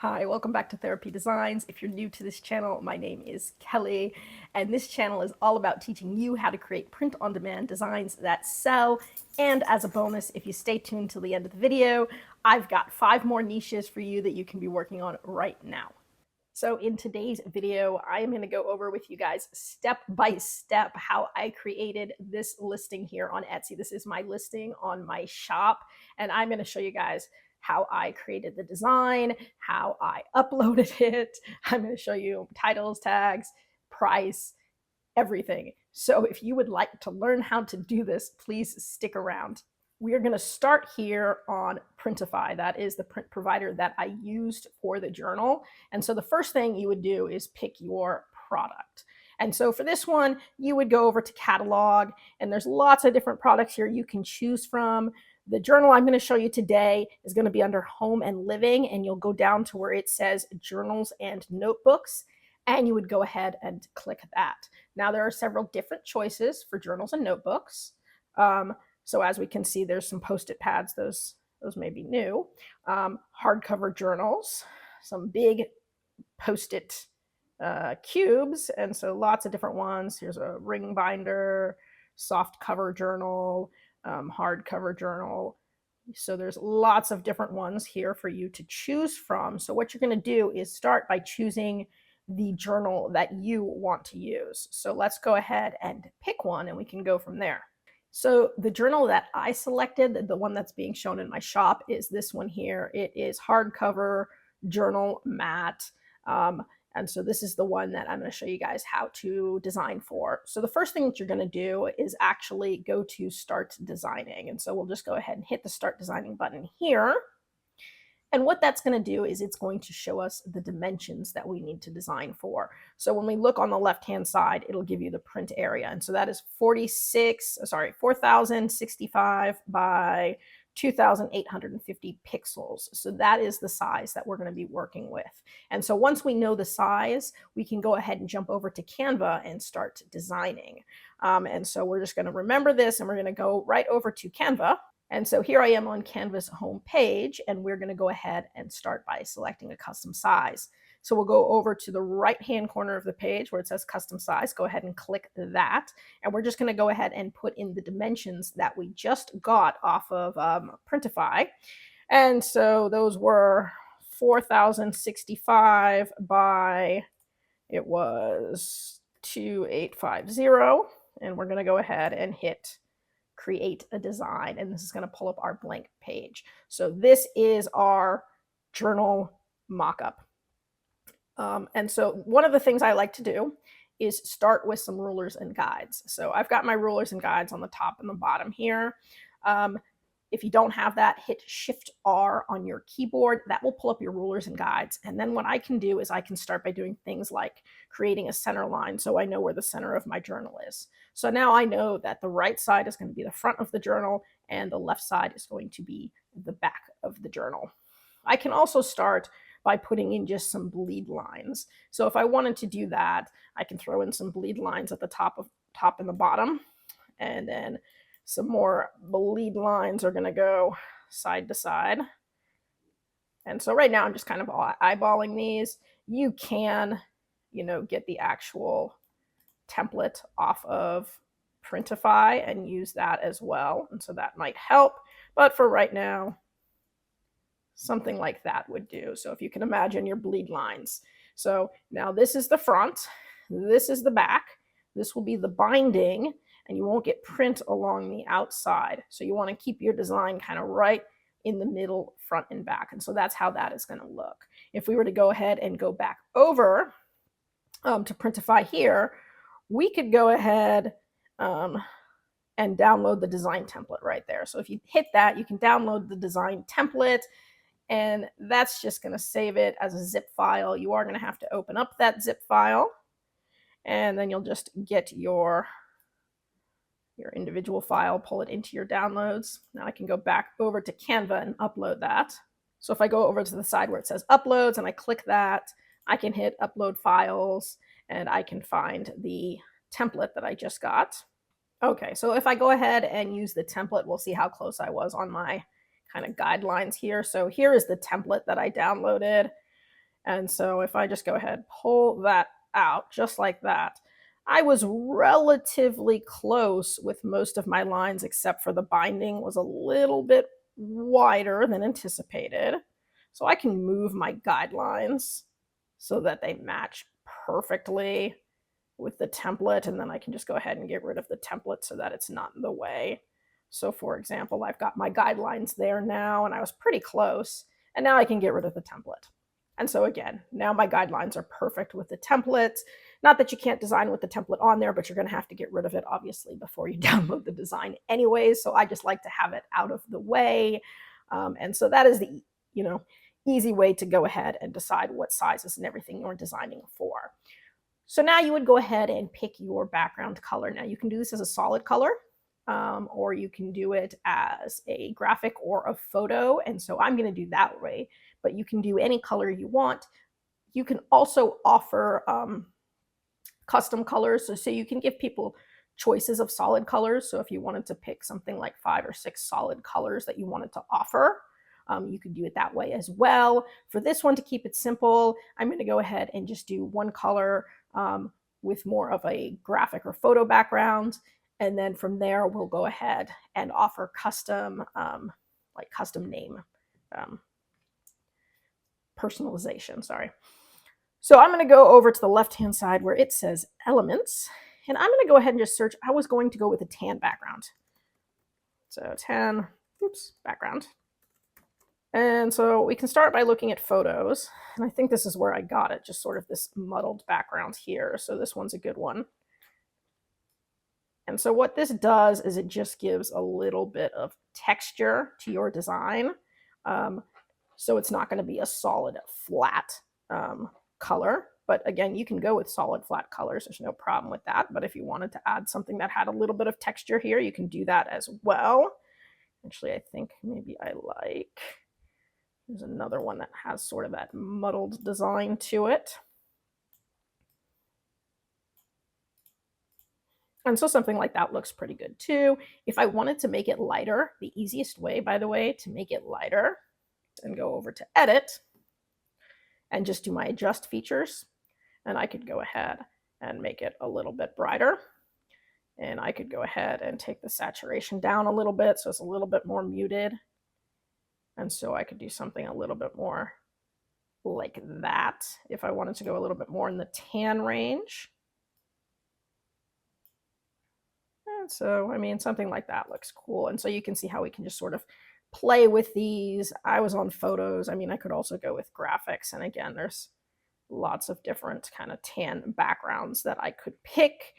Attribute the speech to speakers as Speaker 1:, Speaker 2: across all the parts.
Speaker 1: Hi, welcome back to Therapy Designs. If you're new to this channel, my name is Kelly, and this channel is all about teaching you how to create print-on-demand designs that sell. And as a bonus, if you stay tuned till the end of the video, I've got 5 more niches for you that you can be working on right now. So in today's video, I am going to go over with you guys step by step how I created this listing here on Etsy. This is my listing on my shop, and I'm going to show you guys how I created the design, how I uploaded it. I'm going to show you titles, tags, price, everything. So if you would like to learn how to do this, please stick around. We are going to start here on Printify. That is the print provider that I used for the journal. And so the first thing you would do is pick your product. And so for this one, you would go over to catalog, and there's lots of different products here you can choose from. The journal I'm going to show you today is going to be under home and living, and you'll go down to where it says journals and notebooks, and you would go ahead and click that. Now there are several different choices for journals and notebooks. So as we can see, there's some Post-it pads. Those may be new. Hardcover journals, some big Post-it cubes, and so lots of different ones. Here's a ring binder, soft cover journal, hardcover journal. So there's lots of different ones here for you to choose from. So what you're going to do is start by choosing the journal that you want to use. So let's go ahead and pick one, and we can go from there. So the journal that I selected, the one that's being shown in my shop, is this one here. It is hardcover journal matte. And so this is the one that I'm going to show you guys how to design for. So the first thing that you're going to do is actually go to Start Designing. And so we'll just go ahead and hit the Start Designing button here. And what that's going to do is it's going to show us the dimensions that we need to design for. So when we look on the left-hand side, it'll give you the print area. And so that is 4,065 by 2,850 pixels. So that is the size that we're going to be working with. And so once we know the size, we can go ahead and jump over to Canva and start designing. And so we're just going to remember this, and we're going to go right over to Canva. And so here I am on Canva's home page, and we're going to go ahead and start by selecting a custom size. So we'll go over to the right-hand corner of the page where it says custom size. Go ahead and click that. And we're just going to go ahead and put in the dimensions that we just got off of Printify. And so those were 4,065 by, it was 2,850. And we're going to go ahead and hit create a design, and this is going to pull up our blank page. So this is our journal mock-up. And so one of the things I like to do is start with some rulers and guides. So I've got my rulers and guides on the top and the bottom here. If you don't have that, hit Shift-R on your keyboard. That will pull up your rulers and guides. And then what I can do is I can start by doing things like creating a center line so I know where the center of my journal is. So now I know that the right side is going to be the front of the journal, and the left side is going to be the back of the journal. I can also start by putting in just some bleed lines. So if I wanted to do that, I can throw in some bleed lines at the top and the bottom, and then some more bleed lines are going to go side to side. And so right now I'm just kind of eyeballing these. You can, get the actual template off of Printify and use that as well. And so that might help. But for right now, something like that would do. So if you can imagine your bleed lines. So now this is the front. This is the back. This will be the binding, and you won't get print along the outside. So you want to keep your design kind of right in the middle, front and back. And so that's how that is going to look. If we were to go ahead and go back over to Printify here, we could go ahead and download the design template right there. So if you hit that, you can download the design template, and that's just going to save it as a zip file. You are going to have to open up that zip file, and then you'll just get your individual file, pull it into your downloads. Now I can go back over to Canva and upload that. So if I go over to the side where it says uploads and I click that, I can hit upload files, and I can find the template that I just got. Okay, so if I go ahead and use the template, we'll see how close I was on my kind of guidelines here. So here is the template that I downloaded. And so if I just go ahead, pull that out just like that, I was relatively close with most of my lines, except for the binding was a little bit wider than anticipated. So I can move my guidelines so that they match perfectly with the template, and then I can just go ahead and get rid of the template so that it's not in the way. So for example, I've got my guidelines there now, and I was pretty close, and now I can get rid of the template. And so again, now my guidelines are perfect with the templates. Not that you can't design with the template on there, but you're going to have to get rid of it obviously before you download the design anyways. So I just like to have it out of the way. And so that is the, easy way to go ahead and decide what sizes and everything you're designing for. So now you would go ahead and pick your background color. Now you can do this as a solid color, or you can do it as a graphic or a photo. And so I'm going to do that way, but you can do any color you want. You can also offer custom colors. So you can give people choices of solid colors. So if you wanted to pick something like 5 or 6 solid colors that you wanted to offer, you could do it that way as well. For this one, to keep it simple, I'm going to go ahead and just do one color with more of a graphic or photo background. And then from there, we'll go ahead and offer custom, like custom name personalization, sorry. So I'm going to go over to the left-hand side where it says elements, and I'm going to go ahead and just search. I was going to go with a tan background. So tan, background. And so we can start by looking at photos. And I think this is where I got it, just sort of this muddled background here. So this one's a good one. And so what this does is it just gives a little bit of texture to your design. So it's not going to be a solid flat color. But again, you can go with solid flat colors. There's no problem with that. But if you wanted to add something that had a little bit of texture here, you can do that as well. Actually, I think maybe I like... There's another one that has sort of that muddled design to it. And so something like that looks pretty good too. If I wanted to make it lighter, the easiest way, by the way, to make it lighter, and go over to edit and just do my adjust features. And I could go ahead and make it a little bit brighter. And I could go ahead and take the saturation down a little bit so it's a little bit more muted. And so I could do something a little bit more like that if I wanted to go a little bit more in the tan range. And so, I mean, something like that looks cool. And so you can see how we can just sort of play with these. I was on photos. I mean, I could also go with graphics. And again, there's lots of different kind of tan backgrounds that I could pick.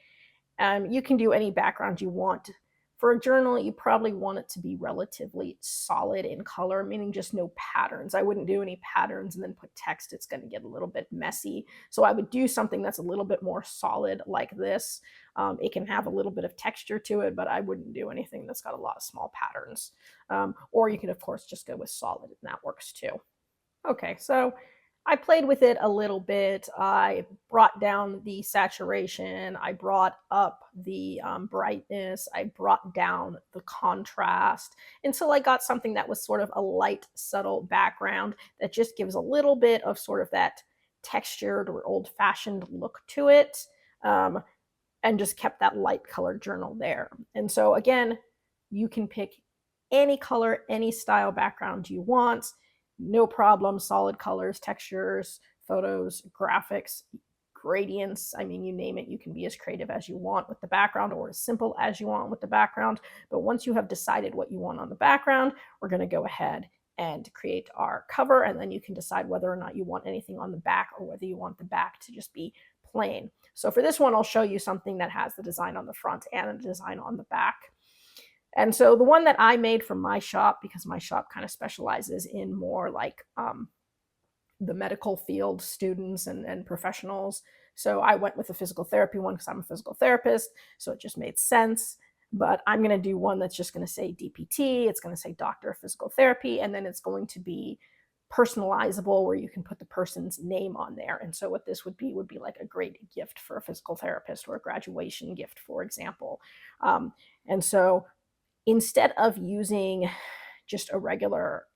Speaker 1: You can do any background you want. For a journal, you probably want it to be relatively solid in color, meaning just no patterns. I wouldn't do any patterns and then put text. It's going to get a little bit messy. So I would do something that's a little bit more solid like this. It can have a little bit of texture to it, but I wouldn't do anything that's got a lot of small patterns. Or you can, of course, just go with solid, and that works too. Okay, so I played with it a little bit. I brought down the saturation. I brought up the brightness. I brought down the contrast until I got something that was sort of a light, subtle background that just gives a little bit of sort of that textured or old-fashioned look to it, and just kept that light colored journal there. And so again, you can pick any color, any style background you want. No problem. Solid colors, textures, photos, graphics, gradients. I mean, you name it. You can be as creative as you want with the background or as simple as you want with the background. But once you have decided what you want on the background, we're going to go ahead and create our cover. And then you can decide whether or not you want anything on the back or whether you want the back to just be plain. So for this one, I'll show you something that has the design on the front and the design on the back. And so the one that I made for my shop, because my shop kind of specializes in more like the medical field students and professionals. So I went with the physical therapy one because I'm a physical therapist. So it just made sense. But I'm going to do one that's just going to say DPT. It's going to say Doctor of Physical Therapy. And then it's going to be personalizable where you can put the person's name on there. And so what this would be like a great gift for a physical therapist or a graduation gift, for example. And so instead of using just a regular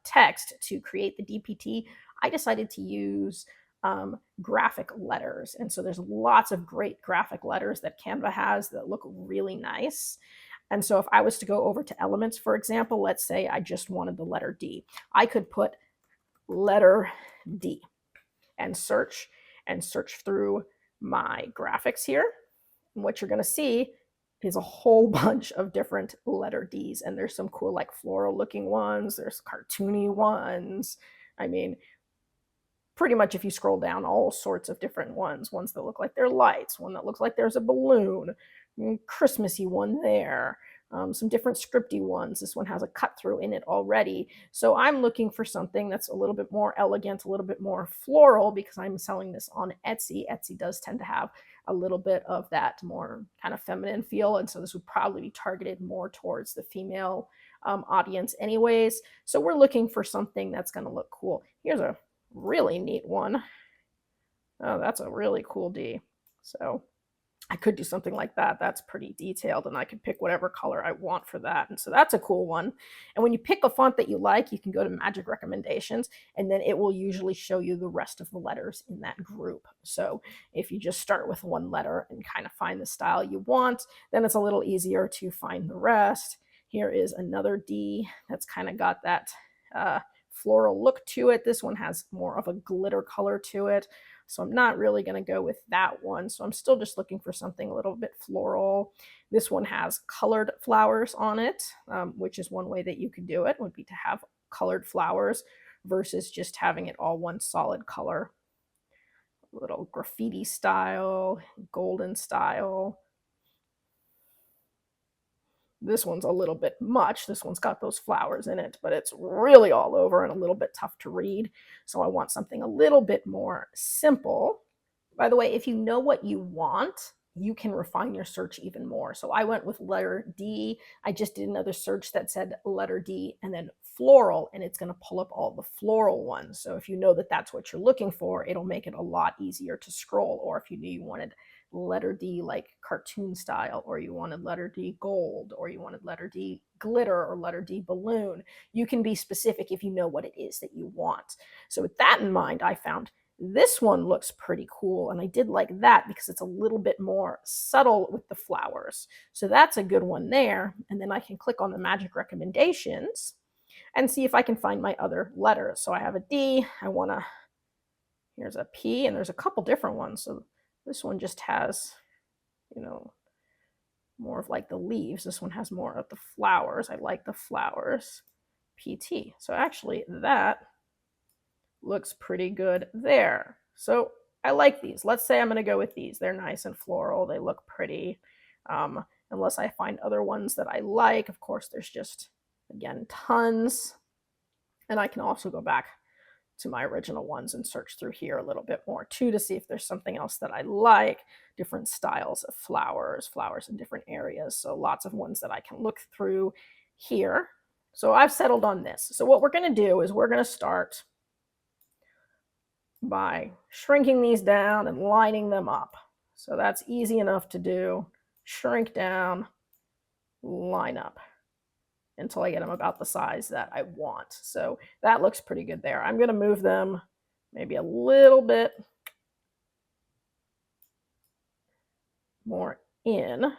Speaker 1: text to create the DPT, I decided to use graphic letters. And so there's lots of great graphic letters that Canva has that look really nice. And so if I was to go over to elements, for example, let's say I just wanted the letter D, I could put letter D and search through my graphics here. And what you're going to see is a whole bunch of different letter Ds. And there's some cool, like floral looking ones. There's cartoony ones. I mean, pretty much if you scroll down, all sorts of different ones that look like they're lights, one that looks like there's a balloon, Christmassy one there, some different scripty ones. This one has a cut through in it already. So I'm looking for something that's a little bit more elegant, a little bit more floral, because I'm selling this on Etsy. Etsy does tend to have a little bit of that more kind of feminine feel, and so this would probably be targeted more towards the female audience anyways. So we're looking for something that's going to look cool. Here's a really neat one. Oh, that's a really cool D. So I could do something like that. That's pretty detailed, and I could pick whatever color I want for that. And so that's a cool one. And when you pick a font that you like, you can go to Magic Recommendations, and then it will usually show you the rest of the letters in that group. So if you just start with one letter and kind of find the style you want, then it's a little easier to find the rest. Here is another D that's kind of got that floral look to it. This one has more of a glitter color to it. So I'm not really going to go with that one. So I'm still just looking for something a little bit floral. This one has colored flowers on it, which is one way that you could do it, would be to have colored flowers versus just having it all one solid color. A little graffiti style, golden style. This one's a little bit much. This one's got those flowers in it, but it's really all over and a little bit tough to read. So I want something a little bit more simple. By the way, if you know what you want, you can refine your search even more. So I went with letter D. I just did another search that said letter D and then floral, and it's going to pull up all the floral ones. So if you know that that's what you're looking for, it'll make it a lot easier to scroll. Or if you knew you wanted letter D like cartoon style, or you wanted letter D gold, or you wanted letter D glitter, or letter D balloon, you can be specific if you know what it is that you want. So with that in mind, I found this one looks pretty cool, and I did like that because it's a little bit more subtle with the flowers. So that's a good one there. And then I can click on the Magic Recommendations and see if I can find my other letters. So I have a D, here's a P, and there's a couple different ones. So this one just has, more of like the leaves. This one has more of the flowers. I like the flowers. PT. So actually that looks pretty good there. So I like these. Let's say I'm going to go with these. They're nice and floral. They look pretty. Unless I find other ones that I like. Of course, there's just, again, tons. And I can also go back to my original ones and search through here a little bit more too to see if there's something else that I like. Different styles of flowers in different areas. So lots of ones that I can look through here. So I've settled on this. So what we're going to do is we're going to start by shrinking these down and lining them up. So that's easy enough to do. Shrink down, line up until I get them about the size that I want. So that looks pretty good there. I'm going to move them maybe a little bit more in.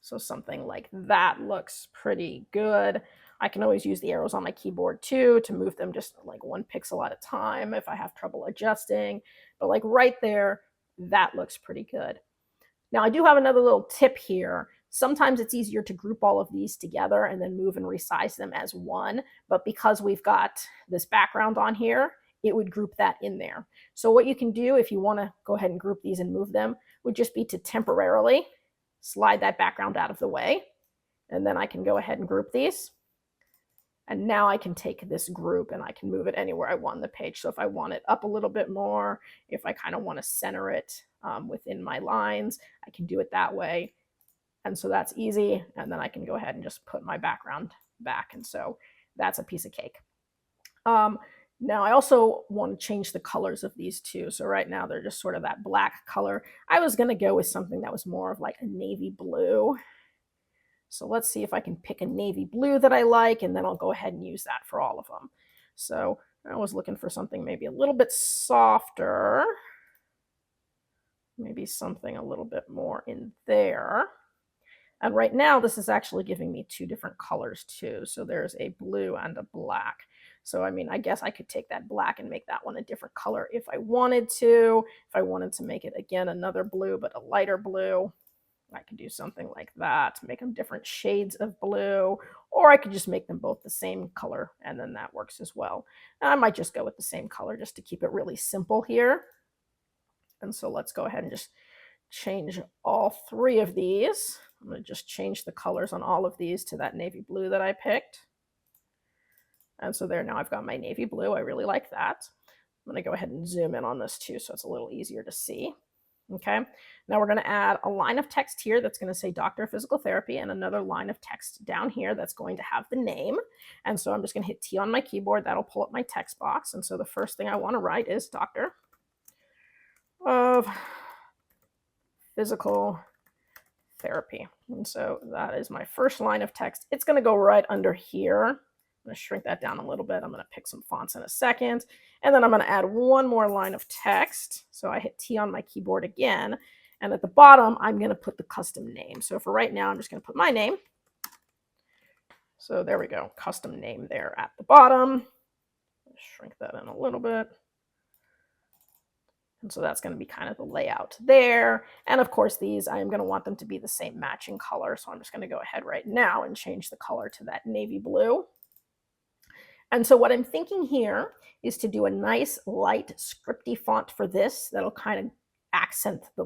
Speaker 1: So something like that looks pretty good. I can always use the arrows on my keyboard too to move them just like 1 pixel at a time if I have trouble adjusting. But like right there, that looks pretty good. Now I do have another little tip here. Sometimes it's easier to group all of these together and then move and resize them as one. But because we've got this background on here, it would group that in there. So what you can do if you want to go ahead and group these and move them would just be to temporarily slide that background out of the way. And then I can go ahead and group these. And now I can take this group and I can move it anywhere I want on the page. So if I want it up a little bit more, if I kind of want to center it within my lines, I can do it that way. And so that's easy. And then I can go ahead and just put my background back. And so that's a piece of cake. Now I also want to change the colors of these two. So right now they're just sort of that black color. I was going to go with something that was more of like a navy blue. So let's see if I can pick a navy blue that I like, and then I'll go ahead and use that for all of them. So I was looking for something maybe a little bit softer, maybe something a little bit more in there. And right now, this is actually giving me two different colors too. So there's a blue and a black. So, I mean, I guess I could take that black and make that one a different color if I wanted to. If I wanted to make it, again, another blue, but a lighter blue, I could do something like that, make them different shades of blue, or I could just make them both the same color, and then that works as well. And I might just go with the same color just to keep it really simple here. And so let's go ahead and just change all three of these. I'm going to just change the colors on all of these to that navy blue that I picked. And so there, now I've got my navy blue. I really like that. I'm going to go ahead and zoom in on this too, so it's a little easier to see. Okay, now we're going to add a line of text here that's going to say Doctor of Physical Therapy, and another line of text down here that's going to have the name. And so I'm just going to hit T on my keyboard. That'll pull up my text box. And so the first thing I want to write is Doctor of Physical Therapy. And so that is my first line of text. It's going to go right under here. I'm going to shrink that down a little bit. I'm going to pick some fonts in a second. And then I'm going to add one more line of text. So I hit T on my keyboard again. And at the bottom, I'm going to put the custom name. So for right now, I'm just going to put my name. So there we go. Custom name there at the bottom. Shrink that in a little bit. And so that's going to be kind of the layout there. And of course, these, I am going to want them to be the same matching color. So I'm just going to go ahead right now and change the color to that navy blue. And so what I'm thinking here is to do a nice light scripty font for this that'll kind of accent the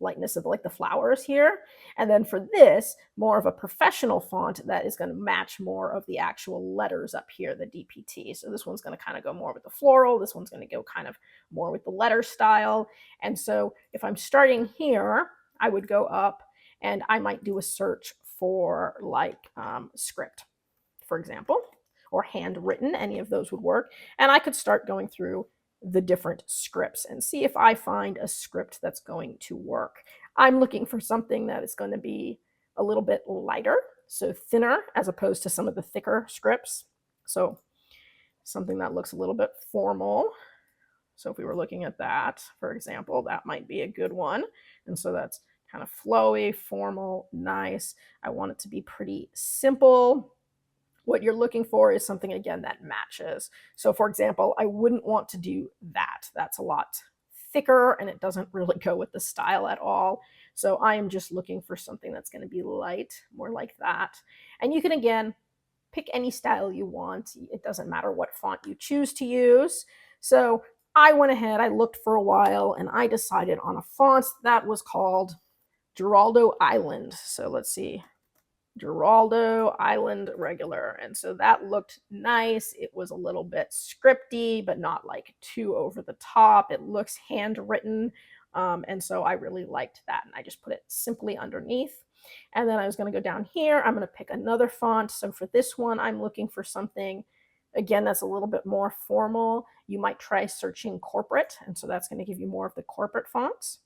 Speaker 1: lightness of like the flowers here. And then for this, more of a professional font that is going to match more of the actual letters up here, the DPT. So this one's going to kind of go more with the floral. This one's going to go kind of more with the letter style. And so if I'm starting here, I would go up and I might do a search for like script, for example, or handwritten. Any of those would work. And I could start going through the different scripts and see if I find a script that's going to work. I'm looking for something that is going to be a little bit lighter, so thinner, as opposed to some of the thicker scripts. So something that looks a little bit formal. So if we were looking at that, for example, that might be a good one. And so that's kind of flowy, formal, nice. I want it to be pretty simple. What you're looking for is something, again, that matches. So for example, I wouldn't want to do that. That's a lot thicker and it doesn't really go with the style at all. So I am just looking for something that's going to be light, more like that. And you can, again, pick any style you want. It doesn't matter what font you choose to use. So I went ahead, I looked for a while, and I decided on a font that was called Giraldo Island. So let's see. Giraldo Island Regular. And so that looked nice. It was a little bit scripty, but not like too over the top. It looks handwritten. And so I really liked that. And I just put it simply underneath. And then I was going to go down here. I'm going to pick another font. So for this one, I'm looking for something, again, that's a little bit more formal. You might try searching corporate. And so that's going to give you more of the corporate fonts.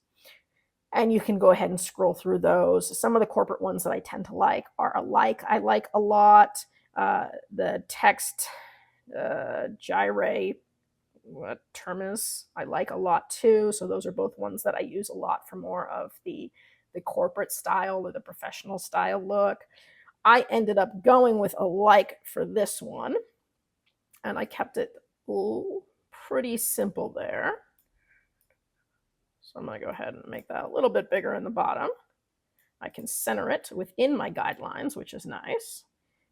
Speaker 1: And you can go ahead and scroll through those. Some of the corporate ones that I tend to like are alike. I like a lot the text gyre terminus. I like a lot too. So those are both ones that I use a lot for more of the corporate style or the professional style look. I ended up going with a like for this one. And I kept it pretty simple there. So I'm going to go ahead and make that a little bit bigger in the bottom. I can center it within my guidelines, which is nice.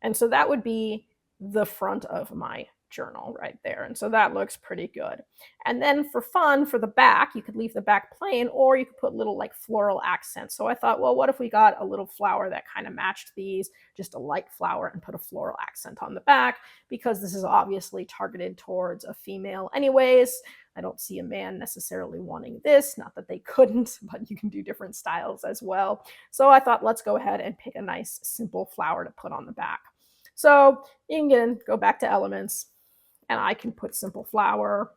Speaker 1: And so that would be the front of my journal right there. And so that looks pretty good. And then for fun, for the back, you could leave the back plain, or you could put little like floral accents. So I thought, well, what if we got a little flower that kind of matched these, just a light flower, and put a floral accent on the back, because this is obviously targeted towards a female anyways. I don't see a man necessarily wanting this, not that they couldn't, but you can do different styles as well. So I thought, let's go ahead and pick a nice simple flower to put on the back. So you can again go back to elements, and I can put simple flower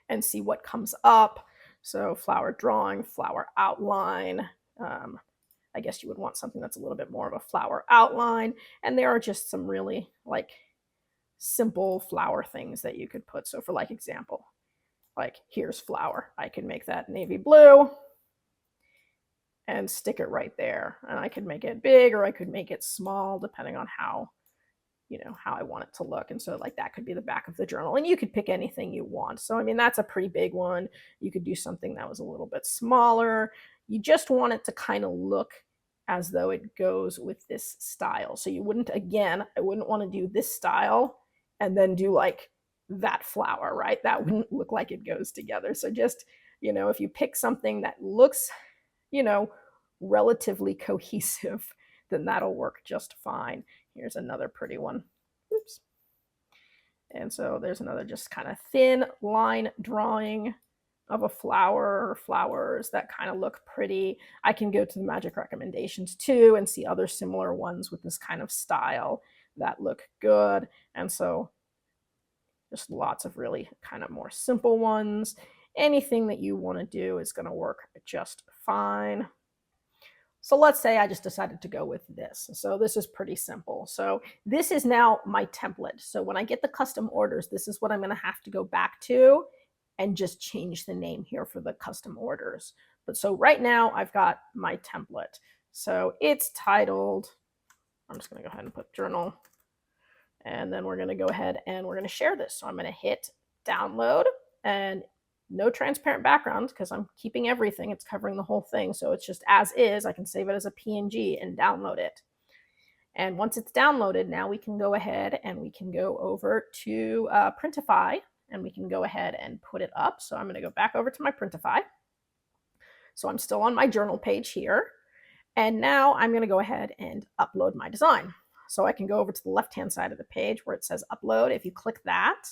Speaker 1: and see what comes up. So flower drawing, flower outline, I guess you would want something that's a little bit more of a flower outline. And there are just some really like simple flower things that you could put. So for like example, like here's flower. I can make that navy blue and stick it right there. And I could make it big or I could make it small depending on how, how I want it to look. And so like that could be the back of the journal, and you could pick anything you want. So I mean, that's a pretty big one. You could do something that was a little bit smaller. You just want it to kind of look as though it goes with this style. So you wouldn't, again, I wouldn't want to do this style and then do like that flower, right? That wouldn't look like it goes together. So just, if you pick something that looks, relatively cohesive, then that'll work just fine. Here's another pretty one. Oops. And so there's another just kind of thin line drawing of a flower or flowers that kind of look pretty. I can go to the magic recommendations too and see other similar ones with this kind of style that look good. And so just lots of really kind of more simple ones. Anything that you want to do is going to work just fine. So let's say I just decided to go with this. So this is pretty simple. So this is now my template. So when I get the custom orders, this is what I'm going to have to go back to and just change the name here for the custom orders. But so right now I've got my template. So it's titled, I'm just going to go ahead and put journal. And then we're going to go ahead and we're going to share this. So I'm going to hit download, and no transparent background because I'm keeping everything. It's covering the whole thing. So it's just as is. I can save it as a PNG and download it. And once it's downloaded, now we can go ahead and we can go over to Printify, and we can go ahead and put it up. So I'm going to go back over to my Printify. So I'm still on my journal page here. And now I'm going to go ahead and upload my design. So I can go over to the left-hand side of the page where it says upload. If you click that,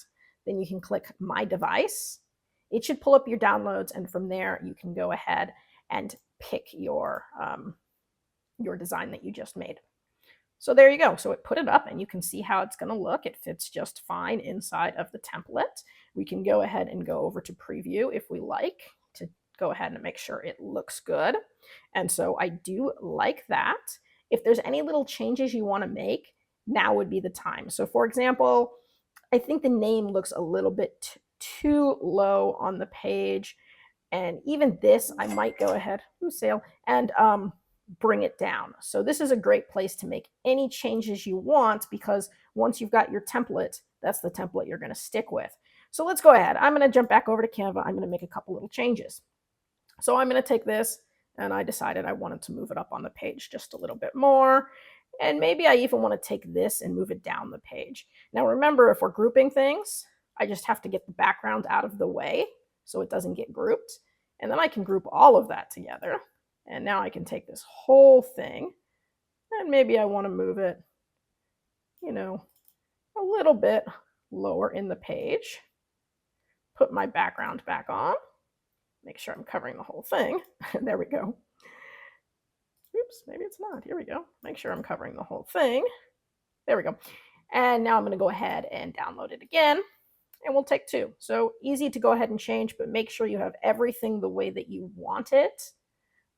Speaker 1: then you can click my device. It should pull up your downloads, and from there you can go ahead and pick your design that you just made. So there you go. So it put it up, and you can see how it's going to look. It fits just fine inside of the template. We can go ahead and go over to preview if we like to go ahead and make sure it looks good. And so I do like that. If there's any little changes you want to make, now would be the time. So for example, I think the name looks a little bit too low on the page. And even this, I might go ahead and bring it down. So this is a great place to make any changes you want, because once you've got your template, that's the template you're going to stick with. So let's go ahead. I'm going to jump back over to Canva. I'm going to make a couple little changes. So I'm going to take this, and I decided I wanted to move it up on the page just a little bit more. And maybe I even want to take this and move it down the page. Now remember, if we're grouping things, I just have to get the background out of the way so it doesn't get grouped. And then I can group all of that together. And now I can take this whole thing, and maybe I want to move it, a little bit lower in the page. Put my background back on. Make sure I'm covering the whole thing. There we go. Oops, maybe it's not. Here we go. Make sure I'm covering the whole thing. There we go. And now I'm going to go ahead and download it again, and we'll take two. So easy to go ahead and change, but make sure you have everything the way that you want it,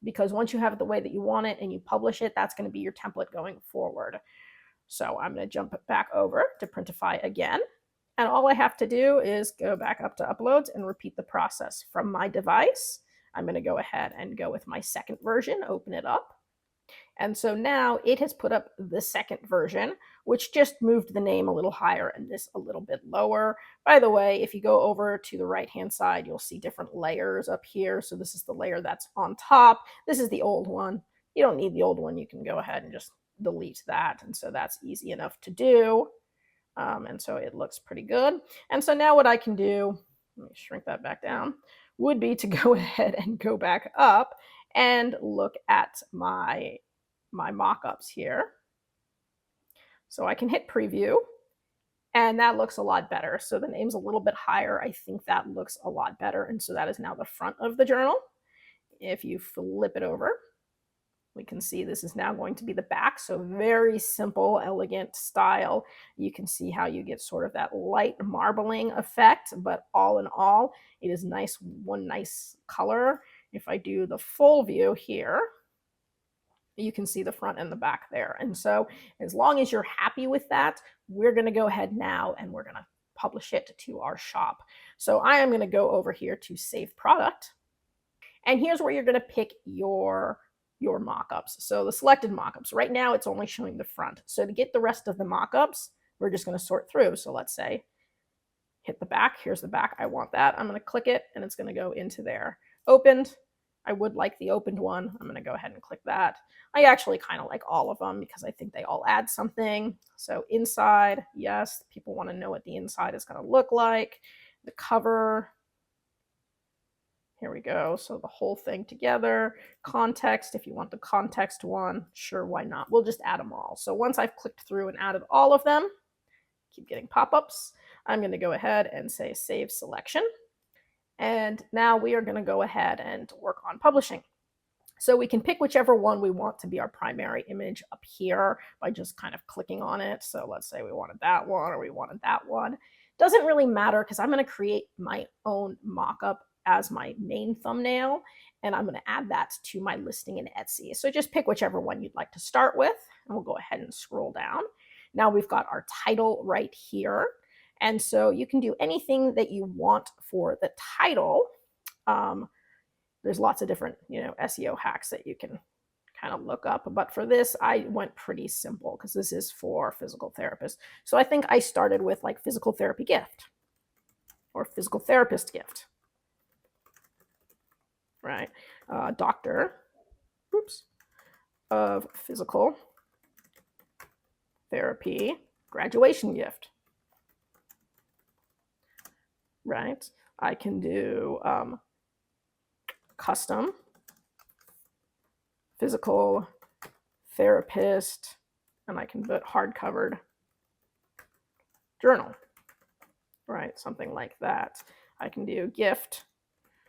Speaker 1: because once you have it the way that you want it and you publish it, that's going to be your template going forward. So I'm going to jump back over to Printify again. And all I have to do is go back up to uploads and repeat the process from my device. I'm going to go ahead and go with my second version, open it up. And so now it has put up the second version, which just moved the name a little higher and this a little bit lower. By the way, if you go over to the right-hand side, you'll see different layers up here. So this is the layer that's on top. This is the old one. You don't need the old one. You can go ahead and just delete that. And so that's easy enough to do. And so it looks pretty good. And so now what I can do, let me shrink that back down, would be to go ahead and go back up and look at my mock-ups here. So I can hit preview, and that looks a lot better. So the name's a little bit higher. I think that looks a lot better. And so that is now the front of the journal. If you flip it over, we can see this is now going to be the back. So very simple, elegant style. You can see how you get sort of that light marbling effect, but all in all, it is nice, one nice color. If I do the full view here, You can see the front and the back there. And so as long as you're happy with that, we're going to go ahead now and we're going to publish it to our shop. So I am going to go over here to save product. And here's where you're going to pick your mockups. So the selected mockups. Right now it's only showing the front. So to get the rest of the mockups, we're just going to sort through. So let's say hit the back. Here's the back. I want that. I'm going to click it and it's going to go into there. Opened. I would like the opened one. I'm going to go ahead and click that. I actually kind of like all of them because I think they all add something. So inside, yes, people want to know what the inside is going to look like. The cover. Here we go. So the whole thing together. Context, if you want the context one, sure, why not? We'll just add them all. So once I've clicked through and added all of them, keep getting pop-ups, I'm going to go ahead and say save selection. And now we are going to go ahead and work on publishing. So we can pick whichever one we want to be our primary image up here by just kind of clicking on it. So let's say we wanted that one or we wanted that one. Doesn't really matter because I'm going to create my own mock-up as my main thumbnail, and I'm going to add that to my listing in Etsy. So just pick whichever one you'd like to start with, and we'll go ahead and scroll down. Now we've got our title right here. And so you can do anything that you want for the title. There's lots of different, SEO hacks that you can kind of look up. But for this, I went pretty simple because this is for physical therapists. So I think I started with like physical therapy gift or physical therapist gift, right? Doctor, of physical therapy graduation gift, right? I can do custom physical therapist, and I can put hardcovered journal, right? Something like that. I can do gift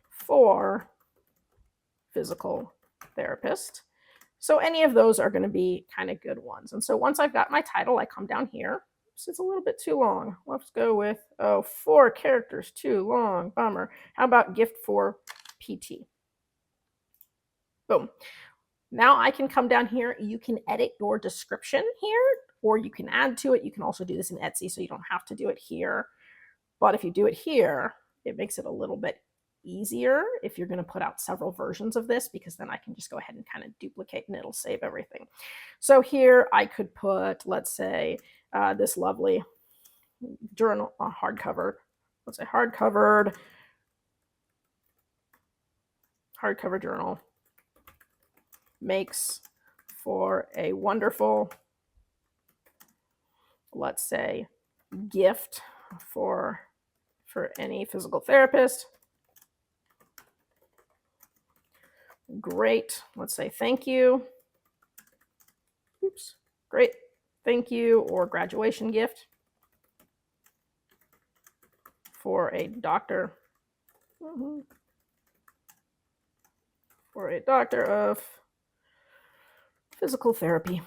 Speaker 1: for physical therapist. So any of those are going to be kind of good ones. And so once I've got my title, I come down here. It's a little bit too long. Let's go with, 4 characters, too long, bummer. How about gift for PT? Boom. Now I can come down here. You can edit your description here, or you can add to it. You can also do this in Etsy, so you don't have to do it here. But if you do it here, it makes it a little bit easier if you're going to put out several versions of this, because then I can just go ahead and kind of duplicate and it'll save everything. So here I could put, let's say, this lovely journal, hardcover. Let's say hardcover journal makes for a wonderful, let's say, gift for any physical therapist. Great. Let's say thank you. Oops. Great. Thank you, or graduation gift for a doctor. For a doctor of physical therapy.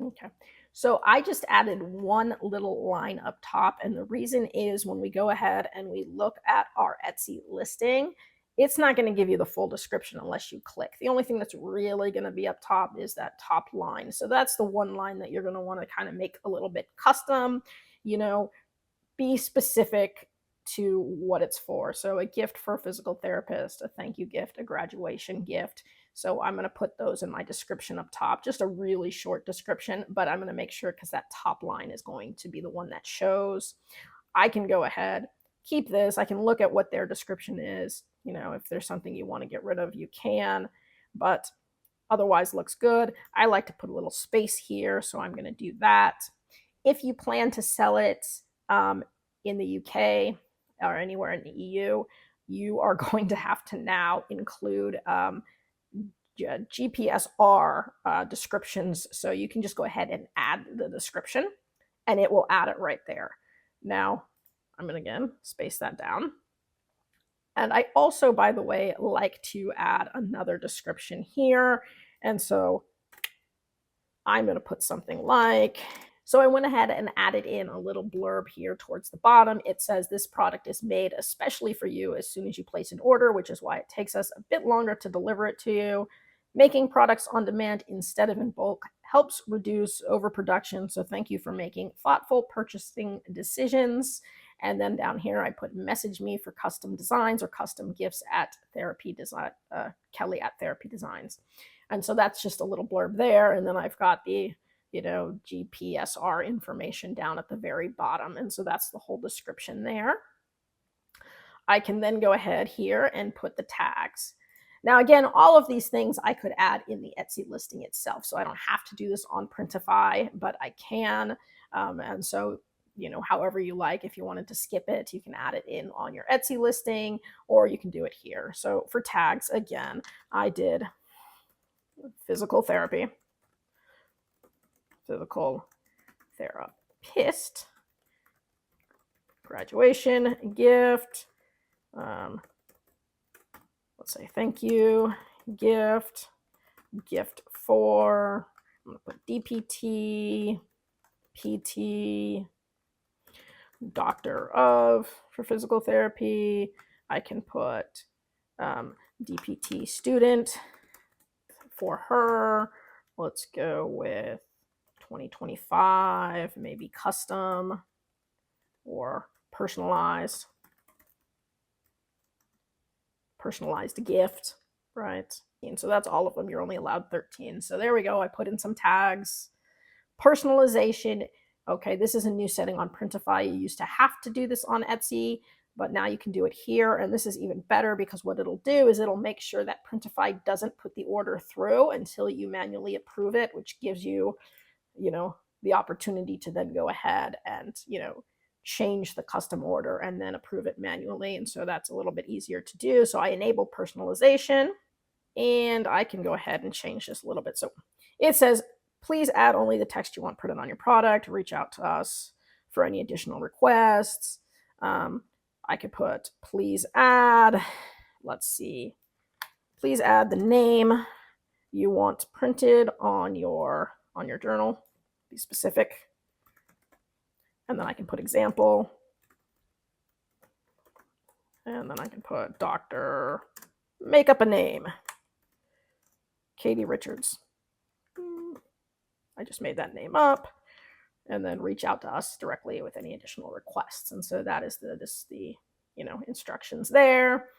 Speaker 1: Okay. So I just added one little line up top, and the reason is when we go ahead and we look at our Etsy listing, it's not going to give you the full description unless you click. The only thing that's really going to be up top is that top line. So that's the one line that you're going to want to kind of make a little bit custom, be specific to what it's for. So a gift for a physical therapist, a thank you gift, a graduation gift. So I'm going to put those in my description up top, just a really short description, but I'm going to make sure because that top line is going to be the one that shows. I can go ahead, keep this. I can look at what their description is. If there's something you want to get rid of, you can, but otherwise looks good. I like to put a little space here, so I'm going to do that. If you plan to sell it in the UK or anywhere in the EU, you are going to have to now include GPSR descriptions. So you can just go ahead and add the description and it will add it right there. Now, I'm going to again space that down. And I also, by the way, like to add another description here. And so I'm going to put something like So I went ahead and added in a little blurb here towards the bottom. It says this product is made especially for you as soon as you place an order, which is why it takes us a bit longer to deliver it to you. Making products on demand instead of in bulk helps reduce overproduction. So thank you for making thoughtful purchasing decisions. And then down here, I put message me for custom designs or custom gifts at Therapy Design, Kelly at Therapy Designs. And so that's just a little blurb there. And then I've got the GPSR information down at the very bottom. And so that's the whole description there. I can then go ahead here and put the tags. Now, again, all of these things I could add in the Etsy listing itself. So I don't have to do this on Printify, but I can. And so, however you like, if you wanted to skip it, you can add it in on your Etsy listing, or you can do it here. So for tags, again, I did physical therapist, graduation gift, let's say thank you, gift for, I'm going to put DPT, PT, doctor of for physical therapy. I can put DPT student for her. Let's go with 2025, maybe custom or personalized gift, right? And so that's all of them. You're only allowed 13. So there we go. I put in some tags. Personalization. Okay, this is a new setting on Printify. You used to have to do this on Etsy, but now you can do it here. And this is even better because what it'll do is it'll make sure that Printify doesn't put the order through until you manually approve it, which gives you, the opportunity to then go ahead and, change the custom order and then approve it manually. And so that's a little bit easier to do. So I enable personalization, and I can go ahead and change this a little bit. So it says, please add only the text you want printed on your product. Reach out to us for any additional requests. I could put, please add, let's see, please add the name you want printed on your journal. Be specific. And then I can put example. And then I can put doctor, make up a name. Katie Richards. I just made that name up. And then reach out to us directly with any additional requests. And so that is the instructions there.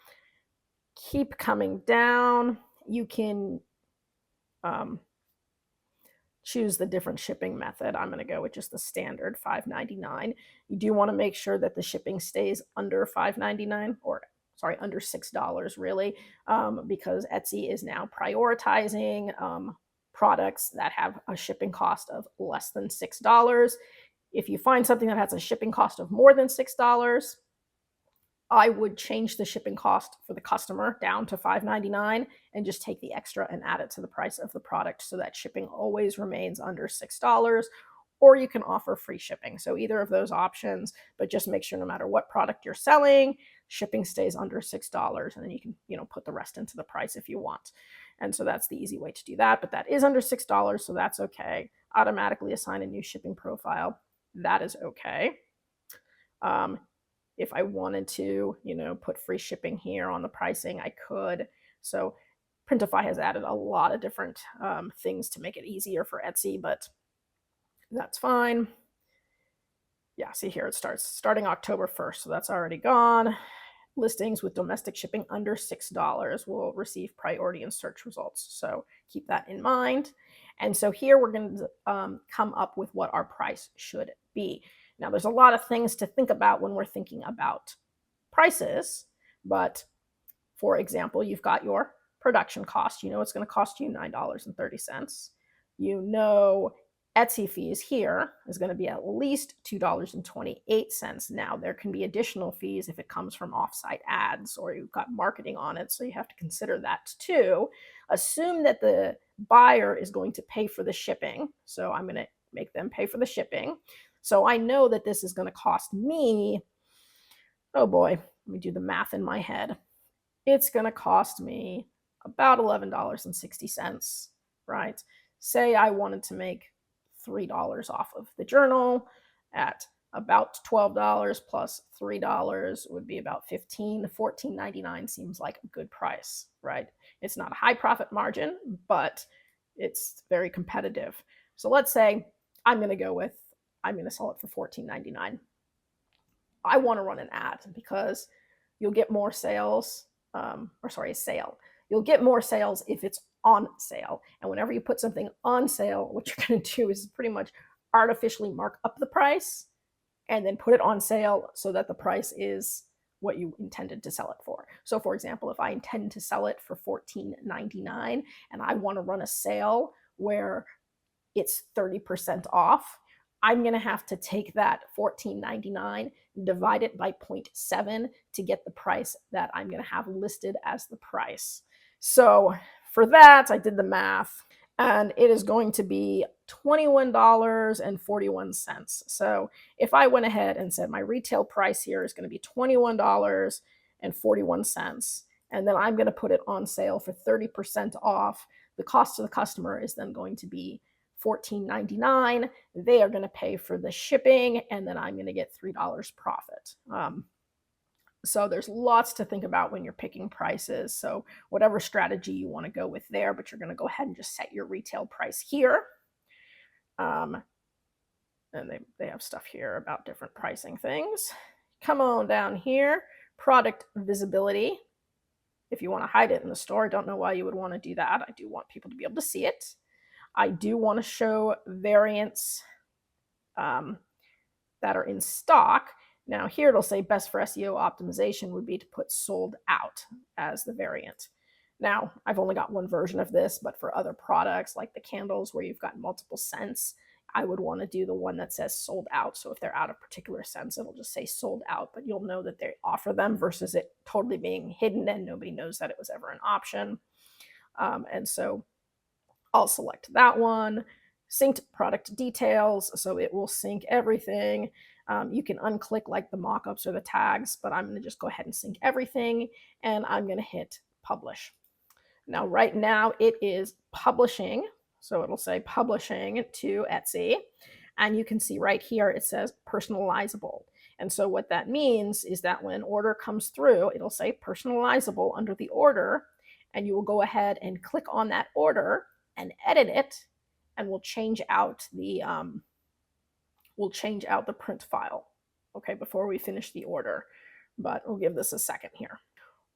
Speaker 1: Keep coming down. You can choose the different shipping method. I'm going to go with just the standard $5.99. You do want to make sure that the shipping stays under $5.99, or sorry, under $6 really, because Etsy is now prioritizing products that have a shipping cost of less than $6. If you find something that has a shipping cost of more than $6, I would change the shipping cost for the customer down to $5.99 and just take the extra and add it to the price of the product so that shipping always remains under $6. Or you can offer free shipping. So either of those options, but just make sure no matter what product you're selling, shipping stays under $6, and then you can, put the rest into the price if you want. And so that's the easy way to do that, but that is under $6, so that's okay. Automatically assign a new shipping profile. That is okay. If I wanted to, put free shipping here on the pricing, I could. So Printify has added a lot of different things to make it easier for Etsy, but that's fine. Yeah, see here, it starting October 1st, so that's already gone. Listings with domestic shipping under $6 will receive priority in search results. So keep that in mind. And so here we're going to come up with what our price should be. Now, there's a lot of things to think about when we're thinking about prices, but for example, you've got your production cost. It's going to cost you $9.30. Etsy fees here is going to be at least $2.28. Now, there can be additional fees if it comes from offsite ads or you've got marketing on it, so you have to consider that too. Assume that the buyer is going to pay for the shipping, so I'm going to make them pay for the shipping. So I know that this is going to cost me, oh boy, let me do the math in my head. It's going to cost me about $11.60, right? Say I wanted to make $3 off of the journal at about $12 plus $3 would be about $15. $14.99 seems like a good price, right? It's not a high profit margin, but it's very competitive. So let's say I'm going to sell it for $14.99. I want to run an ad because you'll get more sales, a sale. You'll get more sales if it's on sale. And whenever you put something on sale, what you're going to do is pretty much artificially mark up the price and then put it on sale so that the price is what you intended to sell it for. So for example, if I intend to sell it for $14.99 and I want to run a sale where it's 30% off, I'm going to have to take that $14.99, divide it by 0.7 to get the price that I'm going to have listed as the price. So for that, I did the math, and it is going to be $21.41. So if I went ahead and said my retail price here is going to be $21.41, and then I'm going to put it on sale for 30% off, the cost to the customer is then going to be $14.99. They are going to pay for the shipping, and then I'm going to get $3 profit. So there's lots to think about when you're picking prices. So whatever strategy you want to go with there, but you're going to go ahead and just set your retail price here. And they have stuff here about different pricing things. Come on down here, product visibility. If you want to hide it in the store, I don't know why you would want to do that. I do want people to be able to see it. I do want to show variants that are in stock. Now here it'll say best for SEO optimization would be to put sold out as the variant. Now I've only got one version of this, but for other products like the candles where you've got multiple scents, I would want to do the one that says sold out. So if they're out of particular scents, it'll just say sold out, but you'll know that they offer them versus it totally being hidden and nobody knows that it was ever an option. And so I'll select that one. Synced product details, so it will sync everything. You can unclick like the mockups or the tags, but I'm going to just go ahead and sync everything, and I'm going to hit publish. Now, right now it is publishing, so it'll say publishing to Etsy, and you can see right here it says personalizable. And so what that means is that when an order comes through, it'll say personalizable under the order, and you will go ahead and click on that order and edit it, and we'll change out the print file, okay, before we finish the order. But we'll give this a second here.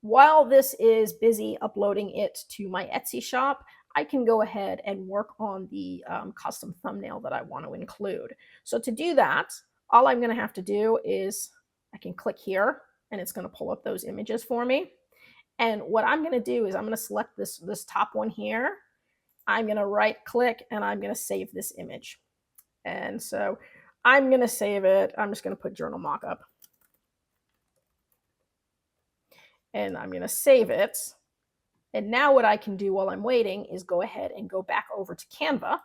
Speaker 1: While this is busy uploading it to my Etsy shop, I can go ahead and work on the custom thumbnail that I want to include. So to do that, all I'm going to have to do is I can click here, and it's going to pull up those images for me. And what I'm going to do is I'm going to select this top one here. I'm going to right click and I'm going to save this image. And so I'm going to save it. I'm just going to put journal mockup. And I'm going to save it. And now what I can do while I'm waiting is go ahead and go back over to Canva.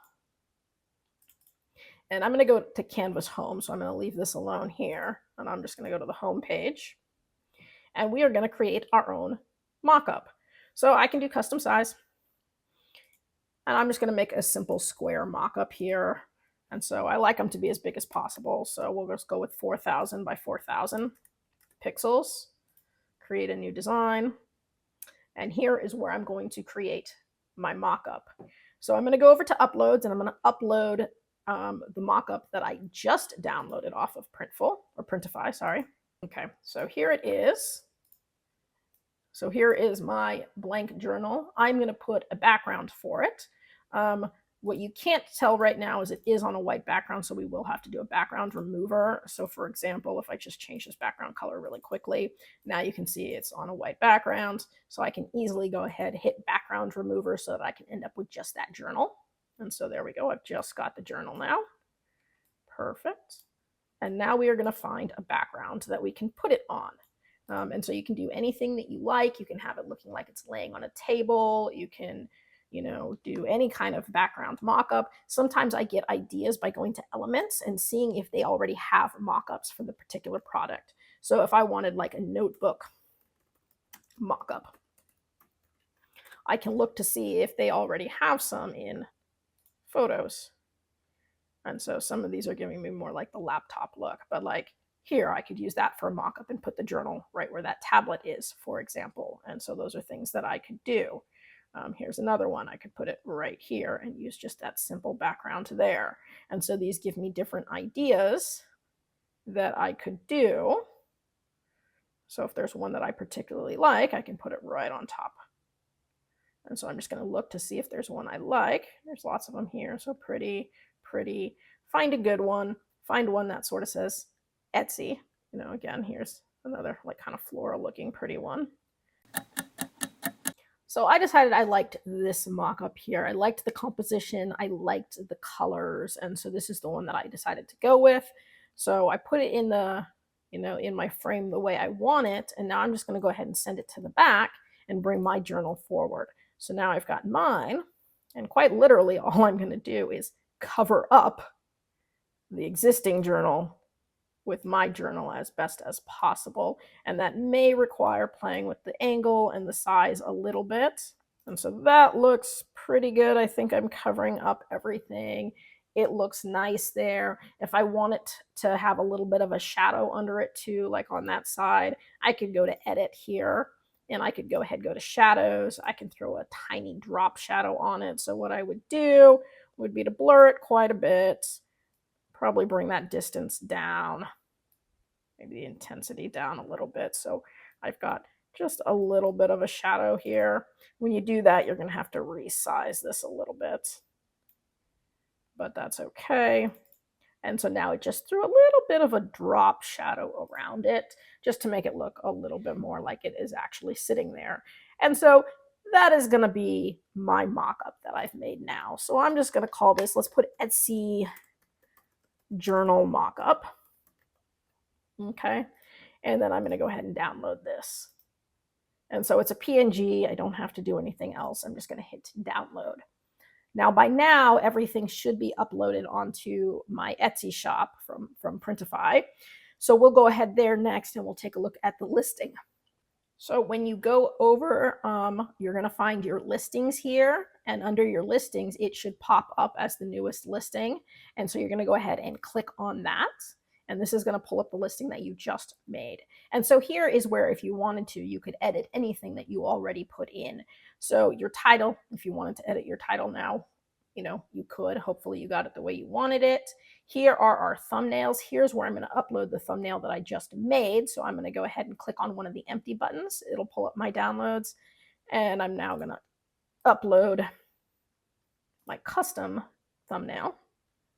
Speaker 1: And I'm going to go to Canva's home. So I'm going to leave this alone here. And I'm just going to go to the home page. And we are going to create our own mockup. So I can do custom size. And I'm just going to make a simple square mockup here. And so I like them to be as big as possible. So we'll just go with 4,000 by 4,000 pixels. Create a new design. And here is where I'm going to create my mockup. So I'm going to go over to uploads, and I'm going to upload the mockup that I just downloaded off of Printify, sorry. Okay, so here it is. So here is my blank journal. I'm going to put a background for it. What you can't tell right now is it is on a white background, so we will have to do a background remover. So for example, if I just change this background color really quickly, now you can see it's on a white background. So I can easily go ahead, hit background remover so that I can end up with just that journal. And so there we go. I've just got the journal now. Perfect. And now we are going to find a background that we can put it on. And so you can do anything that you like. You can have it looking like it's laying on a table. You can, do any kind of background mockup. Sometimes I get ideas by going to Elements and seeing if they already have mockups for the particular product. So if I wanted like a notebook mockup, I can look to see if they already have some in Photos. And so some of these are giving me more like the laptop look, but like here I could use that for a mock-up and put the journal right where that tablet is, for example. And so those are things that I could do. Here's another one. I could put it right here and use just that simple background there. And so these give me different ideas that I could do. So if there's one that I particularly like, I can put it right on top. And so I'm just going to look to see if there's one I like. There's lots of them here. So pretty, pretty. Find a good one. Find one that sort of says Etsy. You know, again, here's another like kind of floral looking pretty one. So I decided I liked this mock-up here. I liked the composition. I liked the colors. And so this is the one that I decided to go with. So I put it in the, you know, in my frame the way I want it. And now I'm just going to go ahead and send it to the back and bring my journal forward. So now I've got mine, and quite literally all I'm going to do is cover up the existing journal with my journal as best as possible. And that may require playing with the angle and the size a little bit. And so that looks pretty good. I think I'm covering up everything. It looks nice there. If I want it to have a little bit of a shadow under it too, like on that side, I could go to edit here and I could go ahead, go to shadows. I can throw a tiny drop shadow on it. So what I would do would be to blur it quite a bit, probably bring that distance down, maybe the intensity down a little bit. So I've got just a little bit of a shadow here. When you do that, you're going to have to resize this a little bit, but that's okay. And so now it just threw a little bit of a drop shadow around it just to make it look a little bit more like it is actually sitting there. And so that is going to be my mock-up that I've made now. So I'm just going to call this, let's put Etsy journal mock-up. Okay. And then I'm going to go ahead and download this. And so it's a PNG. I don't have to do anything else. I'm just going to hit download. Now, by now, everything should be uploaded onto my Etsy shop from Printify. So we'll go ahead there next and we'll take a look at the listing. So when you go over, you're going to find your listings here. And under your listings, it should pop up as the newest listing. And so you're going to go ahead and click on that. And this is going to pull up the listing that you just made. And so here is where, if you wanted to, you could edit anything that you already put in. So your title, if you wanted to edit your title now, you know, you could. Hopefully you got it the way you wanted it. Here are our thumbnails. Here's where I'm going to upload the thumbnail that I just made. So I'm going to go ahead and click on one of the empty buttons. It'll pull up my downloads. And I'm now going to upload my custom thumbnail.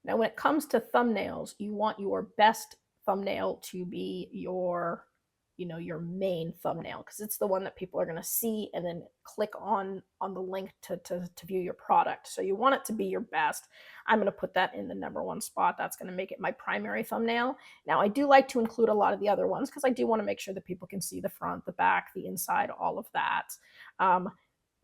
Speaker 1: Now, when it comes to thumbnails, you want your best thumbnail to be your, you know, your main thumbnail, because it's the one that people are going to see and then click on the link to view your product. So you want it to be your best. I'm going to put that in the #1 spot. That's going to make it my primary thumbnail. Now, I do like to include a lot of the other ones because I do want to make sure that people can see the front, the back, the inside, all of that.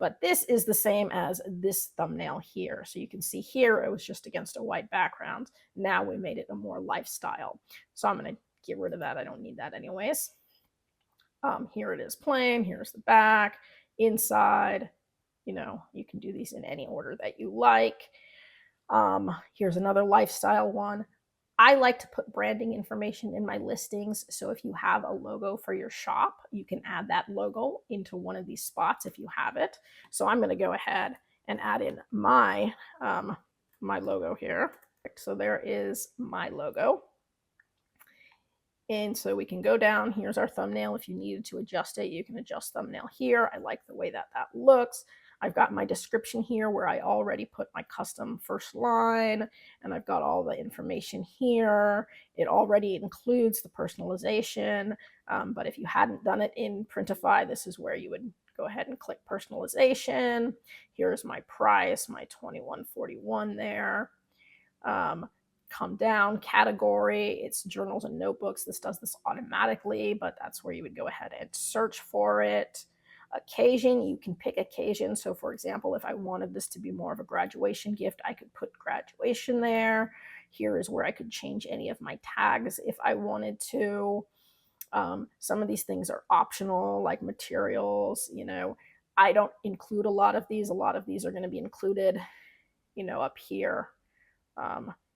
Speaker 1: But this is the same as this thumbnail here. So you can see here, it was just against a white background. Now we made it a more lifestyle. So I'm going to get rid of that. I don't need that anyways. Here it is plain. Here's the back, inside. You know, you can do these in any order that you like. Here's another lifestyle one. I like to put branding information in my listings. So if you have a logo for your shop, you can add that logo into one of these spots if you have it. So I'm going to go ahead and add in my, my logo here. So there is my logo. And so we can go down. Here's our thumbnail. If you needed to adjust it, you can adjust thumbnail here. I like the way that that looks. I've got my description here where I already put my custom first line, and I've got all the information here. It already includes the personalization, but if you hadn't done it in Printify, this is where you would go ahead and click personalization. Here's my price, my $21.41 there. Come down, category, it's journals and notebooks. This does this automatically, but that's where you would go ahead and search for it. Occasion, you can pick occasion. So for example, if I wanted this to be more of a graduation gift, I could put graduation there. Here is where I could change any of my tags if I wanted to. Some of these things are optional, like materials. You know, I don't include a lot of these. A lot of these are going to be included, you know, up here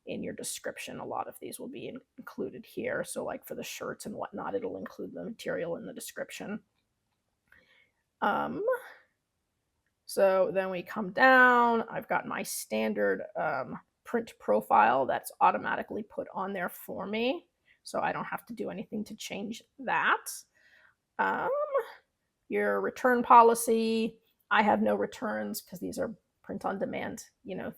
Speaker 1: in your description. A lot of these will be included here. So like for the shirts and whatnot, it'll include the material in the description. So then we come down, I've got my standard print profile that's automatically put on there for me. So I don't have to do anything to change that. Your return policy, I have no returns because these are print on demand,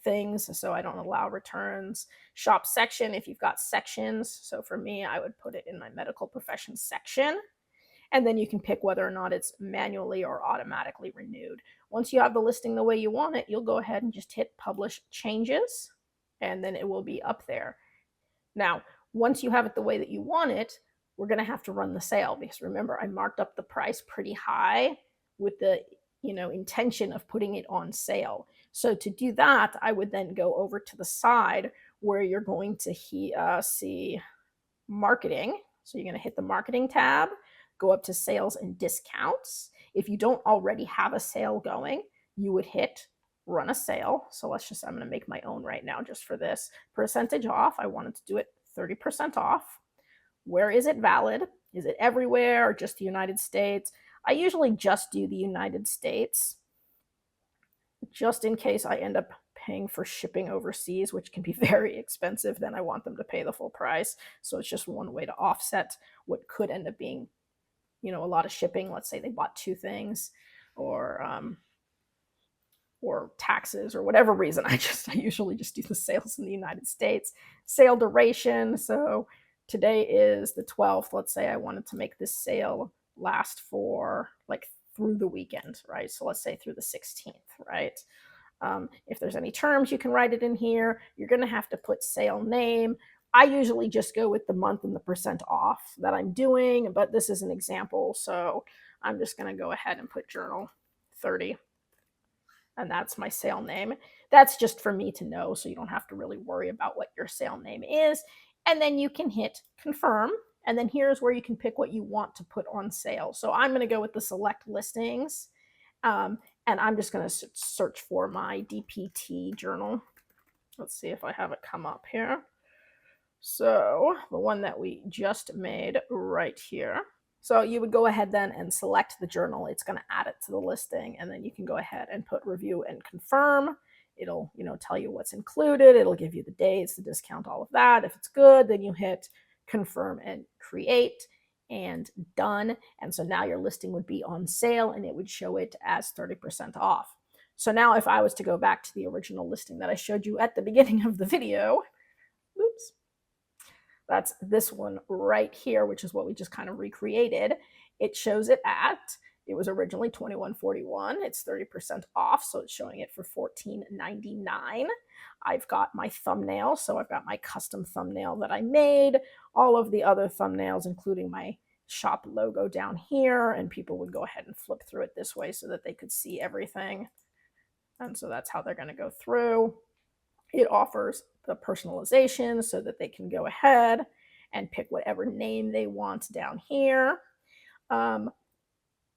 Speaker 1: things. So I don't allow returns. Shop section, if you've got sections. So for me, I would put it in my medical profession section. And then you can pick whether or not it's manually or automatically renewed. Once you have the listing the way you want it, you'll go ahead and just hit publish changes, and then it will be up there. Now, once you have it the way that you want it, we're going to have to run the sale, because remember, I marked up the price pretty high with the intention of putting it on sale. So to do that, I would then go over to the side where you're going to see marketing. So you're going to hit the marketing tab, go up to sales and discounts. If you don't already have a sale going, you would hit run a sale. So I'm going to make my own right now just for this. Percentage off, I wanted to do it 30% off. Where is it valid? Is it everywhere or just the United States? I usually just do the United States, just in case I end up paying for shipping overseas, which can be very expensive. Then I want them to pay the full price. So it's just one way to offset what could end up being, a lot of shipping. Let's say they bought 2 things, or taxes or whatever reason. I usually just do the sales in the United States. Sale duration. So today is the 12th. Let's say I wanted to make this sale last for like through the weekend, right? So let's say through the 16th, right? If there's any terms, you can write it in here. You're going to have to put sale name. I usually just go with the month and the percent off that I'm doing, but this is an example. So I'm just going to go ahead and put journal 30. And that's my sale name. That's just for me to know, so you don't have to really worry about what your sale name is. And then you can hit confirm. And then here's where you can pick what you want to put on sale. So I'm going to go with the select listings. And I'm just going to search for my DPT journal. Let's see if I have it come up here. So the one that we just made right here. So you would go ahead then and select the journal. It's going to add it to the listing, and then you can go ahead and put review and confirm. It'll, tell you what's included. It'll give you the dates, the discount, all of that. If it's good, then you hit confirm and create, and done. And so now your listing would be on sale, and it would show it as 30% off. So now if I was to go back to the original listing that I showed you at the beginning of the video, oops, that's this one right here, which is what we just kind of recreated. It shows it it was originally $21.41. It's 30% off, so it's showing it for $14.99. I've got my thumbnail, so I've got my custom thumbnail that I made, all of the other thumbnails, including my shop logo down here, and people would go ahead and flip through it this way so that they could see everything. And so that's how they're going to go through. It offers the personalization so that they can go ahead and pick whatever name they want down here.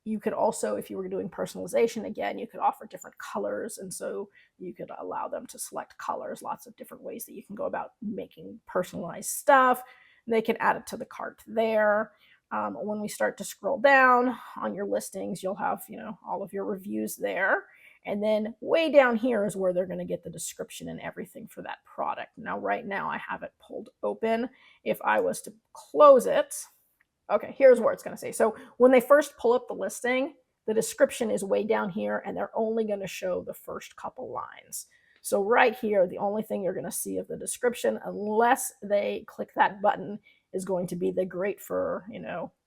Speaker 1: You could also, if you were doing personalization, again, you could offer different colors. And so you could allow them to select colors, lots of different ways that you can go about making personalized stuff. They can add it to the cart there. When we start to scroll down on your listings, you'll have, all of your reviews there. And then way down here is where they're going to get the description and everything for that product. Now, right now I have it pulled open. If I was to close it, okay, here's where it's going to say. So when they first pull up the listing, the description is way down here, and they're only going to show the first couple lines. So right here, the only thing you're going to see of the description, unless they click that button, is going to be the great for,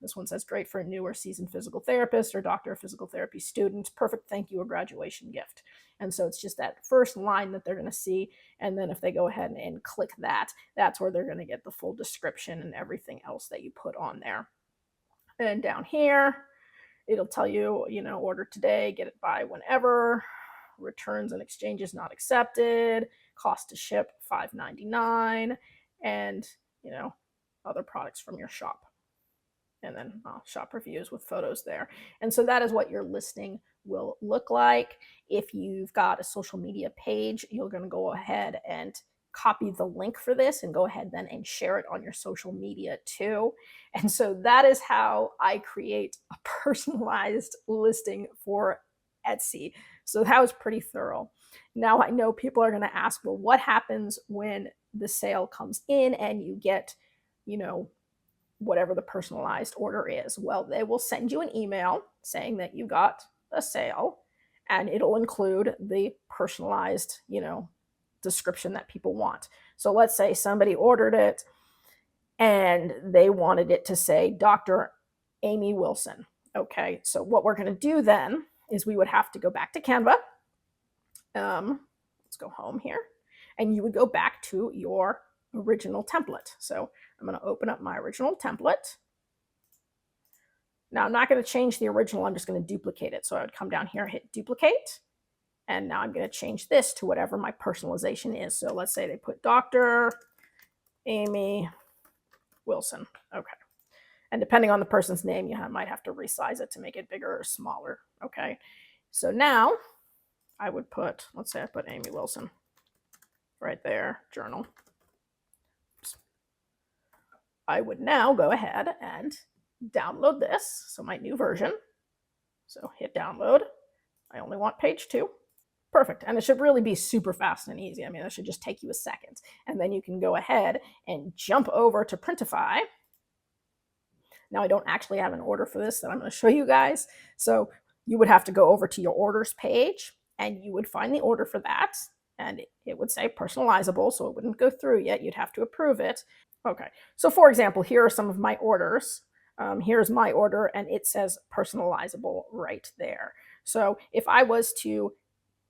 Speaker 1: this one says great for a new or seasoned physical therapist or doctor of physical therapy students, perfect thank you or graduation gift. And so it's just that first line that they're going to see. And then if they go ahead and click that, that's where they're going to get the full description and everything else that you put on there. And down here, it'll tell you, order today, get it by whenever, returns and exchanges not accepted, cost to ship $5.99, and, other products from your shop. And then shop reviews with photos there. And so that is what your listing will look like. If you've got a social media page, you're going to go ahead and copy the link for this and go ahead then and share it on your social media too. And so that is how I create a personalized listing for Etsy. So that was pretty thorough. Now I know people are going to ask, well, what happens when the sale comes in and you get, you know, whatever the personalized order is? Well, they will send you an email saying that you got a sale, and it'll include the personalized, description that people want. So let's say somebody ordered it and they wanted it to say Dr. Amy Wilson. Okay, so what we're going to do then is we would have to go back to Canva. Let's go home here. And you would go back to your original template. So I'm going to open up my original template. Now I'm not going to change the original, I'm just going to duplicate it. So I would come down here, hit duplicate, and now I'm going to change this to whatever my personalization is. So let's say they put Dr. Amy Wilson. Okay. And depending on the person's name, you might have to resize it to make it bigger or smaller. Okay. So now I would put, let's say I put Amy Wilson right there, journal. Oops. I would now go ahead and download this. So my new version. So hit download. I only want page 2. Perfect. And it should really be super fast and easy. I mean, it should just take you a second. And then you can go ahead and jump over to Printify. Now, I don't actually have an order for this that I'm going to show you guys. So you would have to go over to your orders page and you would find the order for that. And it would say personalizable, so it wouldn't go through yet. You'd have to approve it. Okay. So for example, here are some of my orders. Here's my order and it says personalizable right there. So if I was to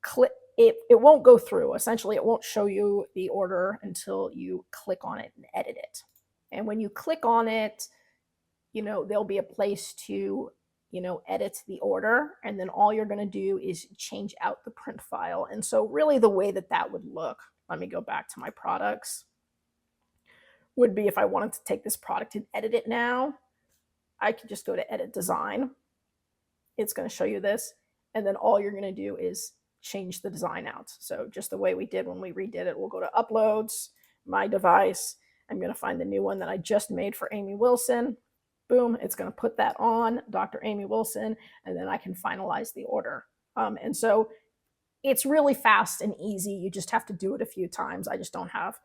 Speaker 1: click, it won't go through. Essentially, it won't show you the order until you click on it and edit it. And when you click on it, there'll be a place to, edit the order. And then all you're going to do is change out the print file. And so really the way that would look, let me go back to my products, would be if I wanted to take this product and edit it now, I could just go to edit design. It's going to show you this. And then all you're going to do is change the design out. So just the way we did when we redid it, we'll go to uploads, my device. I'm going to find the new one that I just made for Amy Wilson. Boom, it's going to put that on, Dr. Amy Wilson, and then I can finalize the order. And so it's really fast and easy. You just have to do it a few times. I just don't have,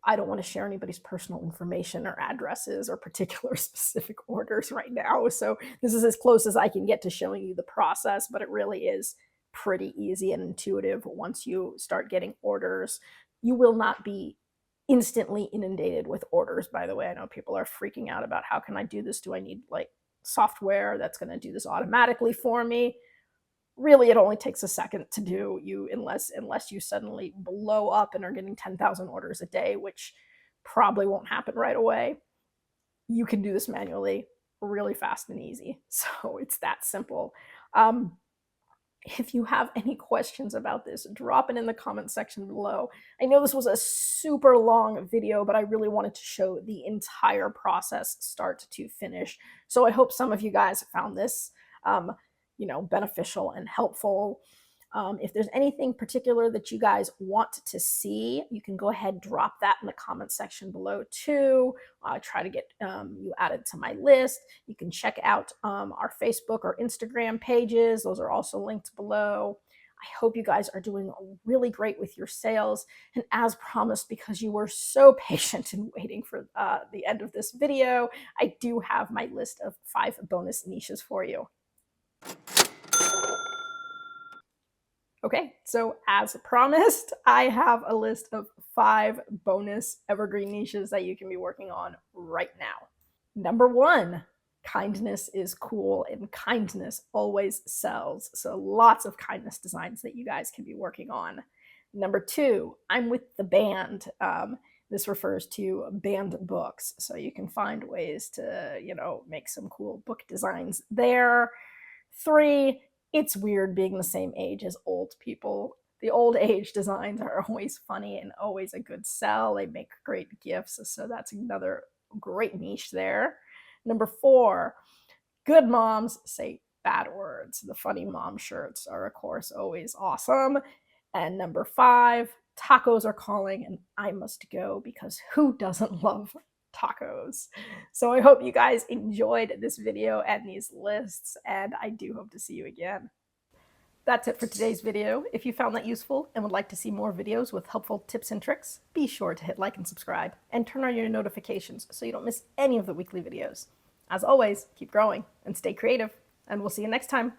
Speaker 1: I don't want to share anybody's personal information or addresses or particular specific orders right now. So this is as close as I can get to showing you the process, but it really is pretty easy and intuitive once you start getting orders. You will not be instantly inundated with orders, by the way. I know people are freaking out about how can I do this? Do I need software that's going to do this automatically for me? Really, it only takes a second to do, unless you suddenly blow up and are getting 10,000 orders a day, which probably won't happen right away. You can do this manually really fast and easy. So it's that simple. If you have any questions about this, drop it in the comment section below. I know this was a super long video, but I really wanted to show the entire process start to finish. So I hope some of you guys found this beneficial and helpful. If there's anything particular that you guys want to see, you can go ahead, drop that in the comment section below too. Try to get you added to my list. You can check out our Facebook or Instagram pages. Those are also linked below. I hope you guys are doing really great with your sales. And as promised, because you were so patient in waiting for the end of this video, I do have my list of 5 bonus niches for you. Okay, so as promised, I have a list of 5 bonus evergreen niches that you can be working on right now. Number 1, kindness is cool and kindness always sells. So lots of kindness designs that you guys can be working on. Number 2, I'm with the band. This refers to banned books. So you can find ways to, make some cool book designs there. 3, it's weird being the same age as old people. The old age designs are always funny and always a good sell. They make great gifts. So that's another great niche there. Number 4, good moms say bad words. The funny mom shirts are, of course, always awesome. And number 5, tacos are calling and I must go because who doesn't love tacos? So I hope you guys enjoyed this video and these lists, and I do hope to see you again. That's it for today's video. If you found that useful and would like to see more videos with helpful tips and tricks, be sure to hit like and subscribe and turn on your notifications so you don't miss any of the weekly videos. As always, keep growing and stay creative, and we'll see you next time.